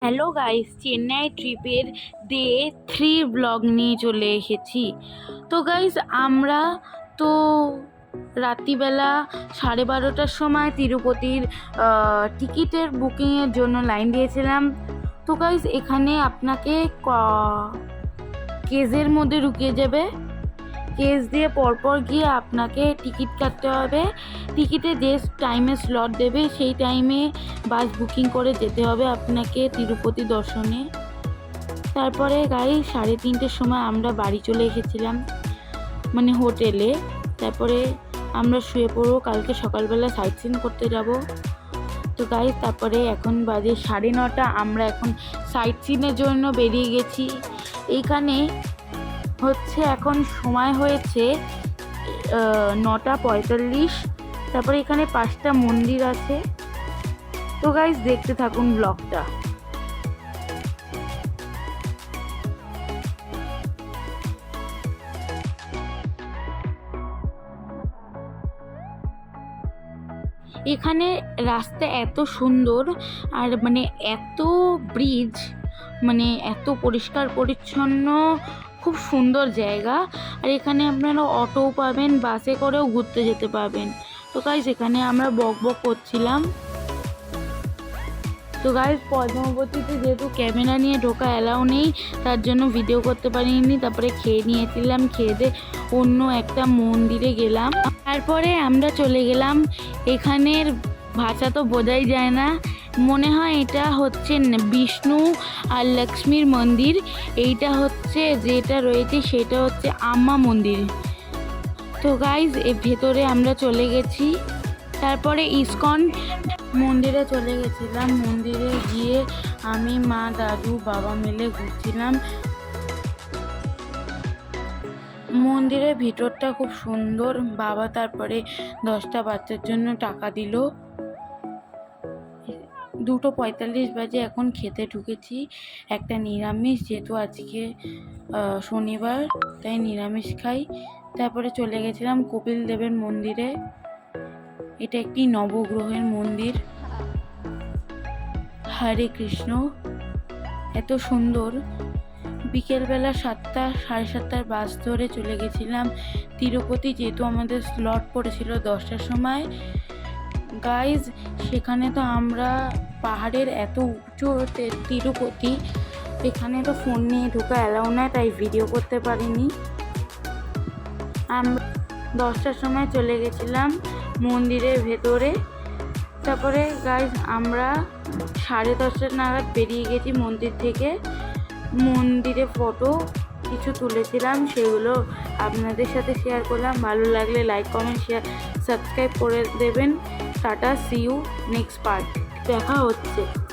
Hello guys, Chennai ট্রিপের day 3 blog নিয়ে চলে এসেছি। তো গাইস, আমরা তো রাত্রিবেলা 12:30টার সময় তিরুপতির টিকিটের বুকিংয়ের জন্য লাইন দিয়েছিলাম। তো গাইস, এখানে আপনাকে কেজের মধ্যে ঢুকিয়ে যাবে। কেস দিয়ে পরপর গিয়ে আপনাকে টিকিট কাটতে হবে। টিকিটে যে টাইমে স্লট দেবে সেই টাইমে বাস বুকিং করে যেতে হবে আপনাকে তিরুপতি দর্শনে। তারপরে গাড়ি 3:30টার সময় আমরা বাড়ি চলে এসেছিলাম, মানে হোটেলে। তারপরে আমরা শুয়ে পড়বো, কালকে সকালবেলা সাইট সিন করতে যাব। তো গাইস, তারপরে এখন বাজে 9:30। আমরা এখন সাইট সিনের জন্য বেরিয়ে গেছি। এইখানে হচ্ছে এখন সময় হয়েছে 9:45। তারপরে এখানে 5টা মন্দির আছে। তো গাইস, দেখতে থাকুন ব্লগটা। এখানে রাস্তা এত সুন্দর, আর মানে এত ব্রিজ, মানে এত পরিষ্কার পরিচ্ছন্ন, খুব সুন্দর জায়গা। আর এখানে আপনারা অটোও পাবেন, বাসে করেও ঘুরতে যেতে পারবেন। তো গাইস, এখানে আমরা বক বক করছিলাম। তো গাইস, পদ্মাবতীতে যেহেতু ক্যামেরা নিয়ে ঢোকা অ্যালাউ নেই, তার জন্য ভিডিও করতে পারিনি। তারপরে খেয়ে নিয়েছিলাম, খেয়ে দিয়ে অন্য একটা মন্দিরে গেলাম। তারপরে আমরা চলে গেলাম, এখানের ভাষা তো বোঝাই যায় না, মনে হয় এটা হচ্ছে বিষ্ণু আর লক্ষ্মীর মন্দির। এইটা হচ্ছে যেটা রয়েছে সেটা হচ্ছে আম্মা মন্দির। তো গাইজ, এর ভেতরে আমরা চলে গেছি। তারপরে ইসকন মন্দিরে চলে গেছিলাম। মন্দিরে গিয়ে আমি, মা, দাদু, বাবা মিলে ঘুরছিলাম। মন্দিরের ভিতরটা খুব সুন্দর। বাবা তারপরে 10টা বাচ্চার জন্য টাকা দিল। 2:45 বাজে, এখন খেতে ঢুকেছি। একটা নিরামিষ, যেহেতু আজকে শনিবার, তাই নিরামিষ খাই। তারপরে চলে গেছিলাম কপিল দেবের মন্দিরে। এটা একটি নবগ্রহের মন্দির। হরে কৃষ্ণ, এত সুন্দর। বিকেলবেলা 7টা, 7:30টার বাস ধরে চলে গেছিলাম তিরুপতি, যেহেতু আমাদের স্লট পড়েছিল 10টার সময়। গাইজ, সেখানে তো আমরা পাহাড়ের এত উঁচু তিরুপতি, এখানে তো ফোন নিয়ে ঢোকা অ্যালাউ না, তাই ভিডিও করতে পারিনি। আমরা 10টার সময় চলে গেছিলাম মন্দিরের ভেতরে। তারপরে গাইজ, আমরা 10:30 নাগাদ বেরিয়ে গেছি মন্দির থেকে। মন্দিরে ফটো কিছু তুলেছিলাম, সেগুলো আপনাদের সাথে শেয়ার করলাম। ভালো লাগলে লাইক, কমেন্ট, শেয়ার, সাবস্ক্রাইব করে দেবেন। Ta-ta, see you next part, দেখা হচ্ছে।